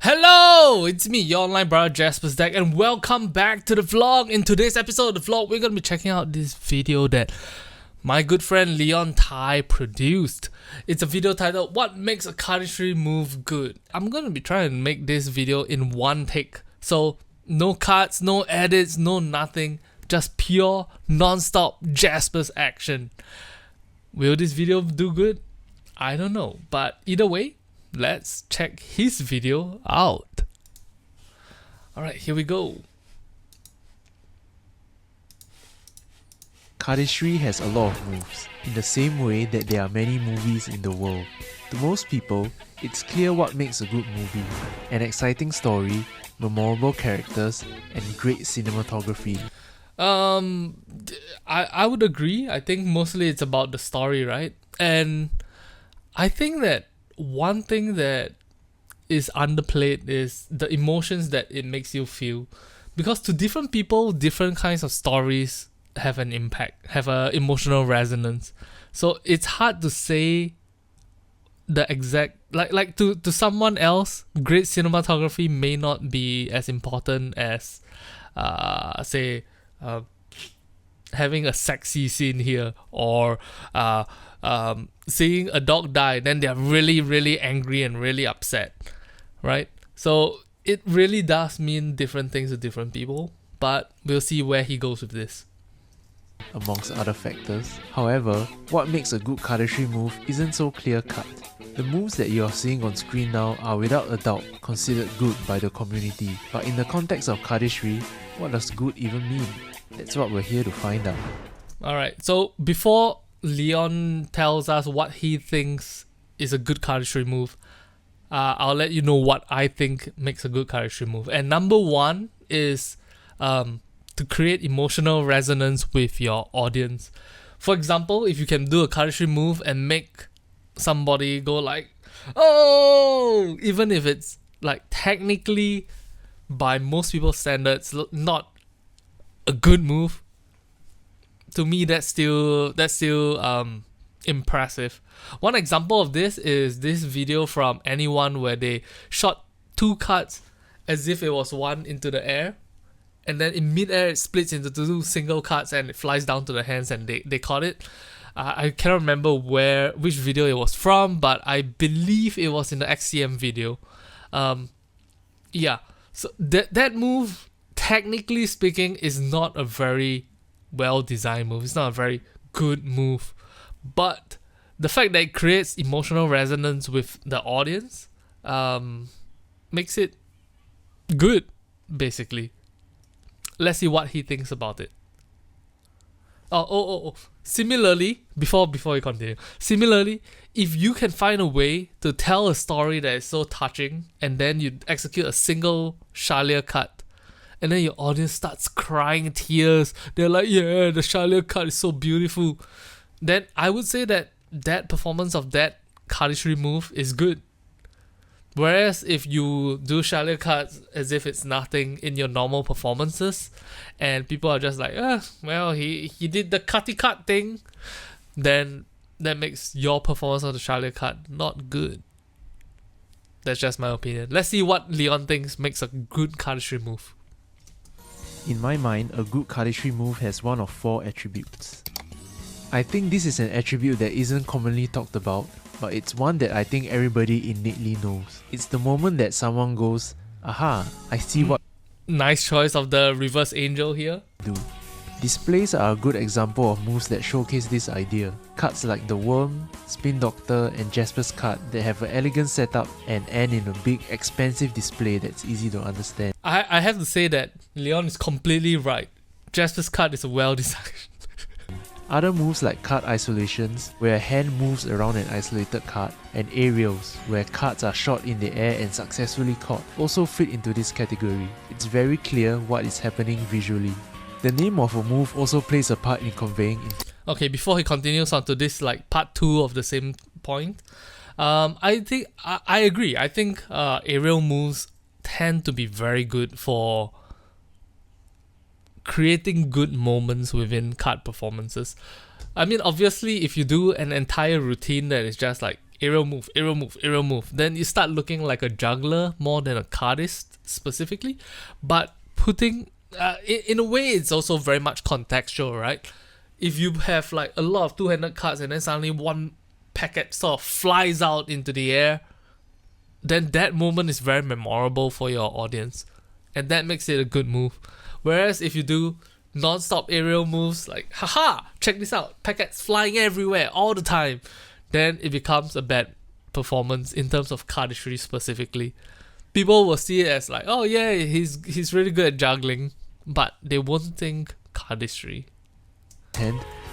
Hello, it's me, your online brother Jaspas deck, and welcome back to the vlog. In today's episode of the vlog, we're gonna be checking out this video that my good friend Leon Tai produced. It's a video titled "What Makes a Cardistry Move Good." I'm gonna be trying to make this video in one take, so no cuts, no edits, no nothing, just pure non-stop Jaspas action. Will this video do good? I don't know, but either way, let's check his video out. Alright, here we go. Cardistry has a lot of moves, in the same way that there are many movies in the world. To most people, it's clear what makes a good movie: an exciting story, memorable characters, and great cinematography. I would agree. I think mostly it's about the story, right? And I think that one thing that is underplayed is the emotions that it makes you feel, because to different people, different kinds of stories have an impact, have a emotional resonance. So it's hard to say the exact, like to someone else, great cinematography may not be as important as say having a sexy scene here, or seeing a dog die, then they're really angry and really upset, right? So it really does mean different things to different people, but we'll see where he goes with this, amongst other factors. However, what makes a good cardistry move isn't so clear-cut. The moves that you are seeing on screen now are without a doubt considered good by the community, but in the context of cardistry, what does good even mean? That's what we're here to find out. Alright, so before Leon tells us what he thinks is a good cardistry move, I'll let you know what I think makes a good cardistry move. And number one is to create emotional resonance with your audience. For example, if you can do a cardistry move and make somebody go like, "Oh!" even if it's like technically, by most people's standards, not a good move, to me that's still impressive. One example of this is this video from Anyone where they shot two cards as if it was one into the air, and then in mid-air it splits into two single cards and it flies down to the hands, and they caught it. I cannot remember which video it was from, but I believe it was in the XCM video. Yeah, so that move, technically speaking, is not a very well-designed move. It's not a very good move, but the fact that it creates emotional resonance with the audience makes it good, basically. Let's see what he thinks about it. Similarly, before we continue, similarly, if you can find a way to tell a story that is so touching, and then you execute a single Shalia cut, and then your audience starts crying tears, they're like, "Yeah, the Shalia cut is so beautiful," then I would say that performance of that cardistry move is good. Whereas if you do Shalia cuts as if it's nothing in your normal performances, and people are just like, well, he did the cutty cut thing, then that makes your performance of the Shalia cut not good. That's just my opinion. Let's see what Leon thinks makes a good cardistry move. In my mind, a good cardistry move has one of 4 attributes. I think this is an attribute that isn't commonly talked about, but it's one that I think everybody innately knows. It's the moment that someone goes, "Aha, I see what." Nice choice of the reverse angel here. Do. Displays are a good example of moves that showcase this idea. Cards like the Worm, Spin Doctor, and Jaspas card that have an elegant setup and end in a big, expensive display that's easy to understand. I have to say that Leon is completely right. Jaspas card is well designed. Other moves like card isolations, where a hand moves around an isolated card, and aerials, where cards are shot in the air and successfully caught, also fit into this category. It's very clear what is happening visually. The name of a move also plays a part in conveying. Okay, before he continues on to this, like part 2 of the same point, I think I agree. I think aerial moves tend to be very good for creating good moments within card performances. I mean, obviously, if you do an entire routine that is just like aerial move, aerial move, aerial move. Then you start looking like a juggler more than a cardist specifically. But putting, in a way, it's also very much contextual, right? If you have like a lot of two-handed cards and then suddenly one packet sort of flies out into the air, then that moment is very memorable for your audience. And that makes it a good move. Whereas if you do non-stop aerial moves like, haha, check this out, packets flying everywhere all the time, then it becomes a bad performance in terms of cardistry specifically. People will see it as like, oh yeah, he's really good at juggling, but they won't think cardistry.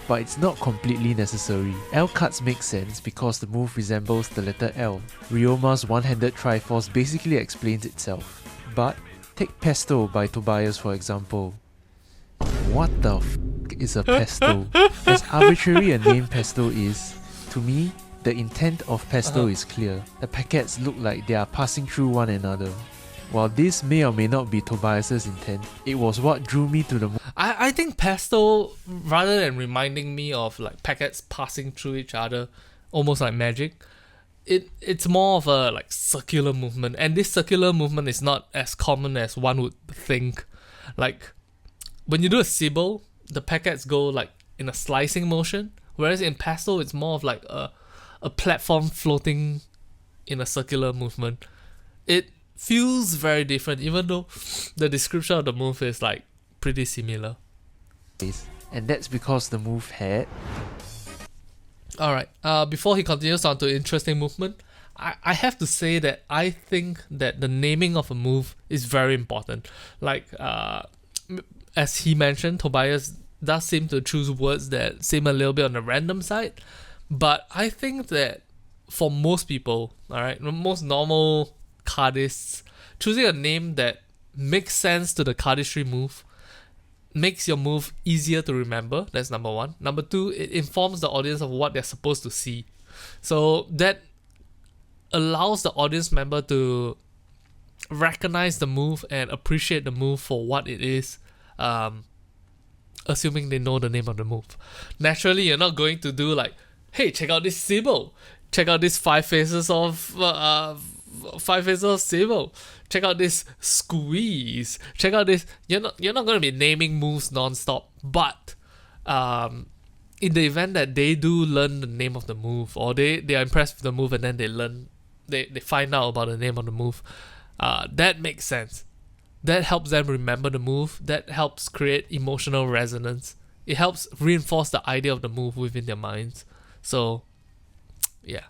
But it's not completely necessary. L cuts make sense because the move resembles the letter L. Ryoma's one-handed Triforce basically explains itself. But take Pesto by Tobias for example. What the f is a pesto? As arbitrary a name pesto is, to me, the intent of pesto is clear. The packets look like they are passing through one another. While this may or may not be Tobias's intent, it was what drew me to the movie. I think pesto, rather than reminding me of like packets passing through each other, almost like magic, it's more of a like circular movement, and this circular movement is not as common as one would think. Like when you do a Sybil, the packets go like in a slicing motion, whereas in pesto it's more of like a platform floating in a circular movement. It feels very different, even though the description of the move is like pretty similar. And that's because the move had... Alright, before he continues on to interesting movement, I have to say that I think that the naming of a move is very important. Like, as he mentioned, Tobias does seem to choose words that seem a little bit on the random side, but I think that for most people, alright, most normal cardists, choosing a name that makes sense to the cardistry move makes your move easier to remember. That's number one. Number two, it informs the audience of what they're supposed to see. So that allows the audience member to recognize the move and appreciate the move for what it is, assuming they know the name of the move. Naturally, you're not going to do like, hey, check out this Sybil, check out this five faces of Sybil, check out this squeeze, check out this. You're not going to be naming moves non-stop, but in the event that they do learn the name of the move, or they are impressed with the move and then they find out about the name of the move, that makes sense. That helps them remember the move. That helps create emotional resonance. It helps reinforce the idea of the move within their minds. So, yeah.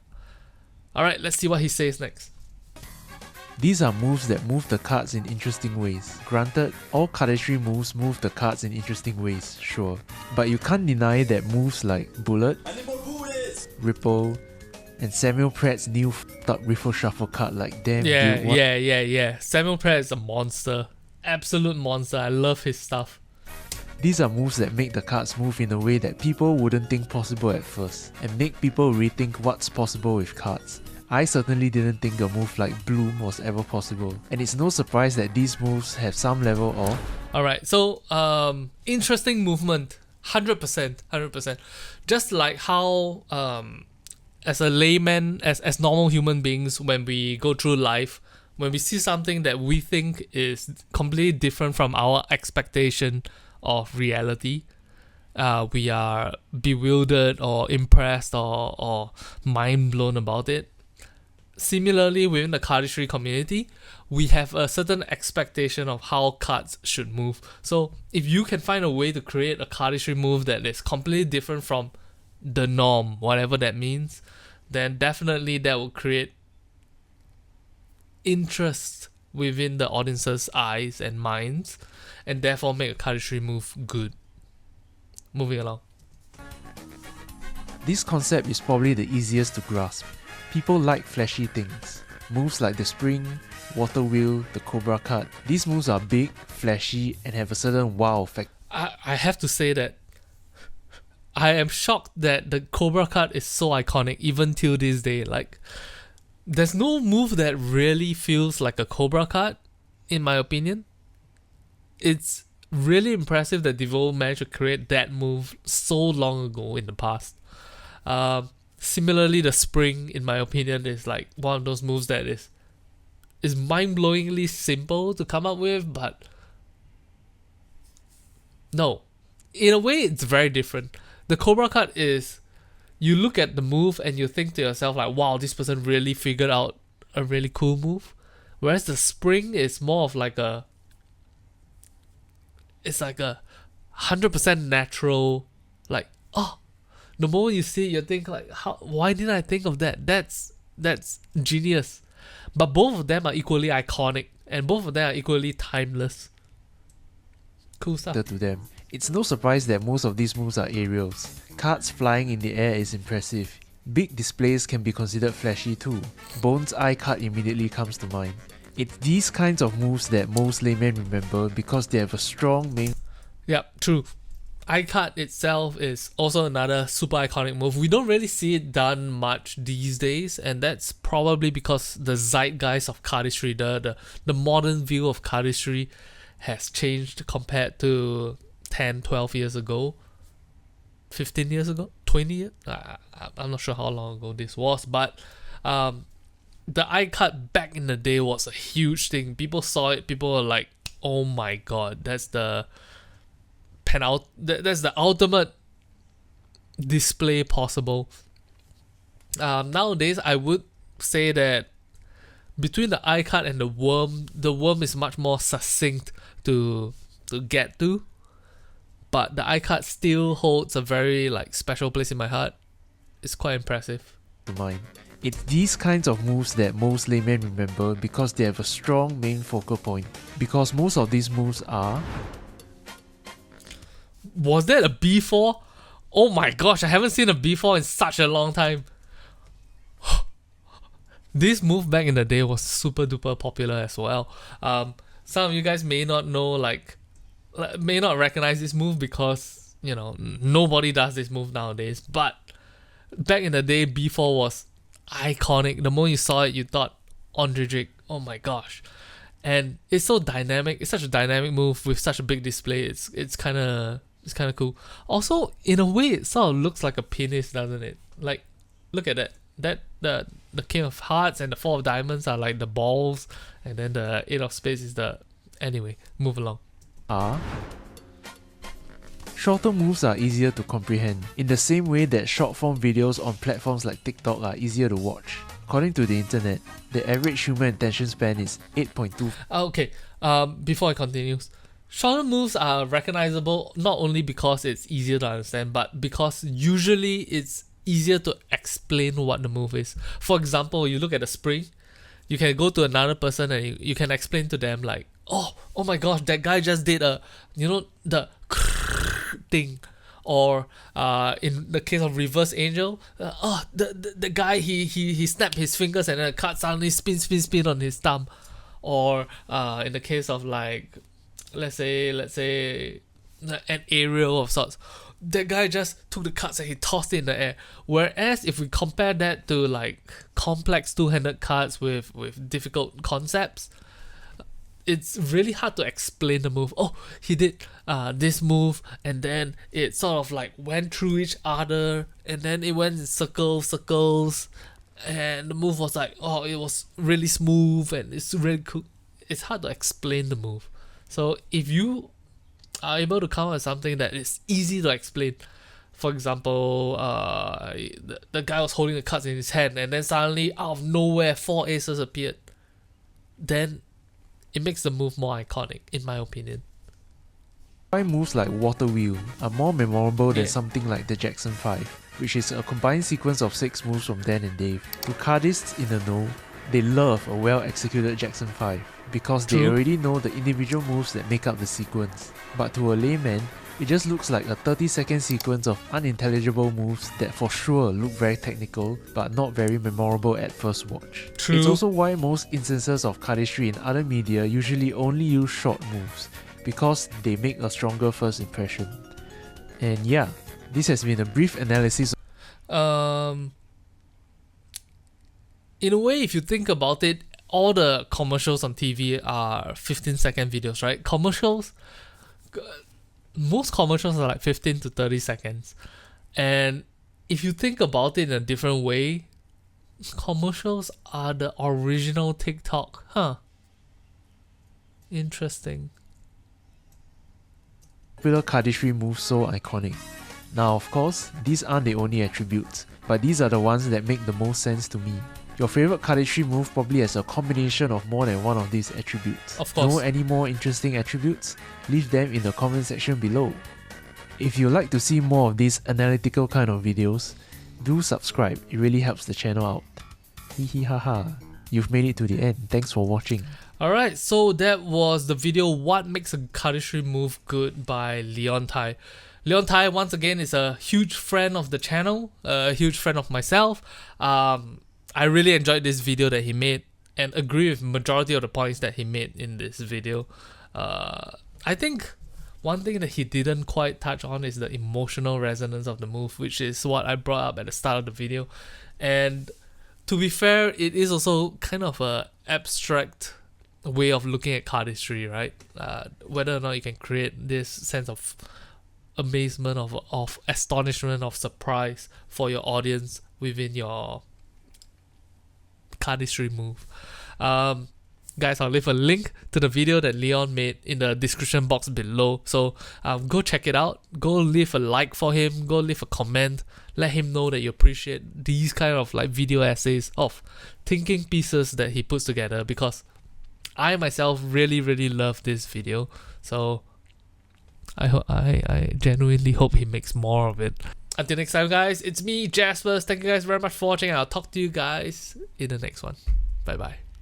Alright, let's see what he says next. These are moves that move the cards in interesting ways. Granted, all cardistry moves move the cards in interesting ways, sure. But you can't deny that moves like Bullet, Ripple, and Samuel Pratt's new f***ed-up Riffle Shuffle card like damn dude, Yeah. Samuel Pratt is a monster. Absolute monster. I love his stuff. These are moves that make the cards move in a way that people wouldn't think possible at first, and make people rethink what's possible with cards. I certainly didn't think a move like Bloom was ever possible, and it's no surprise that these moves have some level of... Alright, so interesting movement, 100%. Just like how as a layman, as normal human beings, when we go through life, when we see something that we think is completely different from our expectation of reality, we are bewildered or impressed or mind blown about it. Similarly, within the cardistry community, we have a certain expectation of how cards should move. So if you can find a way to create a cardistry move that is completely different from the norm, whatever that means, then definitely that will create interest within the audience's eyes and minds, and therefore make a cardistry move good. Moving along. This concept is probably the easiest to grasp. People like flashy things. Moves like the Spring, Water Wheel, the Cobra card. These moves are big, flashy, and have a certain wow effect. I have to say that I am shocked that the Cobra card is so iconic even till this day. Like, there's no move that really feels like a Cobra card, in my opinion. It's really impressive that Devo managed to create that move so long ago in the past. Similarly, the spring, in my opinion, is like one of those moves that is mind-blowingly simple to come up with, but no. In a way, it's very different. The Cobra cut is, you look at the move and you think to yourself like, wow, this person really figured out a really cool move. Whereas the spring is more of like it's like a 100% natural, like, oh, the moment you see it, you think like, why didn't I think of that? That's genius. But both of them are equally iconic, and both of them are equally timeless. Cool stuff. To them. It's no surprise that most of these moves are aerials. Cards flying in the air is impressive. Big displays can be considered flashy too. Bone's eye cut immediately comes to mind. It's these kinds of moves that most laymen remember because they have a strong main. Yep, true. Eye cut itself is also another super iconic move. We don't really see it done much these days, and that's probably because the zeitgeist of cardistry, the modern view of cardistry has changed compared to 10, 12 years ago, 15 years ago, 20 years? I'm not sure how long ago this was, but the eye cut back in the day was a huge thing. People saw it, people were like, oh my god, that's the ultimate display possible. Nowadays, I would say that between the eye cut and the worm is much more succinct to get to, but the eye cut still holds a very like special place in my heart. It's quite impressive. Mind. It's these kinds of moves that most laymen remember because they have a strong main focal point. Because most of these moves are... Was that a B4? Oh my gosh, I haven't seen a B4 in such a long time. This move back in the day was super duper popular as well. Some of you guys may not know, may not recognize this move because, you know, nobody does this move nowadays. But back in the day, B4 was iconic. The moment you saw it, you thought Ondrej, oh my gosh. And it's so dynamic. It's such a dynamic move with such a big display. It's kind of cool. Also, in a way, it sort of looks like a penis, doesn't it? Like, look at that. The King of Hearts and the Four of Diamonds are like the balls, and then the Eight of Spades is the... Anyway, move along. Shorter moves are easier to comprehend, in the same way that short-form videos on platforms like TikTok are easier to watch. According to the internet, the average human attention span is 8.2. Okay, before I continue, shorter moves are recognizable not only because it's easier to understand, but because usually it's easier to explain what the move is. For example, you look at the spring, you can go to another person and you can explain to them like, oh my gosh, that guy just did the thing. Or in the case of Reverse Angel, the guy he snapped his fingers and then the card suddenly spin on his thumb. Or in the case of like, let's say an aerial of sorts, that guy just took the cards and he tossed it in the air. Whereas if we compare that to like complex two-handed cards with difficult concepts, it's really hard to explain the move. Oh, he did this move, and then it sort of like went through each other, and then it went in circles, and the move was like, oh, it was really smooth, and it's really cool. It's hard to explain the move. So if you are able to come up with something that is easy to explain, for example, the guy was holding the cards in his hand, and then suddenly out of nowhere 4 aces appeared, then it makes the move more iconic, in my opinion. Why moves like Water Wheel are more memorable than something like the Jackson 5, which is a combined sequence of 6 moves from Dan and Dave. To cardists in the know, they love a well-executed Jackson 5 because they already know the individual moves that make up the sequence. But to a layman, it just looks like a 30-second sequence of unintelligible moves that for sure look very technical but not very memorable at first watch. It's also why most instances of cardistry in other media usually only use short moves, because they make a stronger first impression. And yeah, this has been a brief analysis. In a way, if you think about it, all the commercials on TV are 15-second videos, right? Most commercials are like 15 to 30 seconds. And if you think about it in a different way, commercials are the original TikTok. Huh. Interesting. Popular cardistry moves so iconic. Now of course, these aren't the only attributes, but these are the ones that make the most sense to me. Your favorite cardistry move probably has a combination of more than one of these attributes. Of course. Know any more interesting attributes? Leave them in the comment section below. If you like to see more of these analytical kind of videos, do subscribe, it really helps the channel out. Hee haha. You've made it to the end, thanks for watching. Alright, so that was the video What Makes a Cardistry Move Good by Leon Tai. Leon Tai, once again, is a huge friend of the channel, a huge friend of myself. I really enjoyed this video that he made and agree with majority of the points that he made in this video. I think one thing that he didn't quite touch on is the emotional resonance of the move, which is what I brought up at the start of the video. And to be fair, it is also kind of a abstract way of looking at cardistry, right? Whether or not you can create this sense of amazement, of astonishment, of surprise for your audience within your cardistry move. Guys, I'll leave a link to the video that Leon made in the description box below, so go check it out. Go leave a like for him, go leave a comment, let him know that you appreciate these kind of like video essays of thinking pieces that he puts together, because I myself really love this video. So I genuinely hope he makes more of it. Until next time, guys, it's me, Jaspas. Thank you guys very much for watching, and I'll talk to you guys in the next one. Bye bye.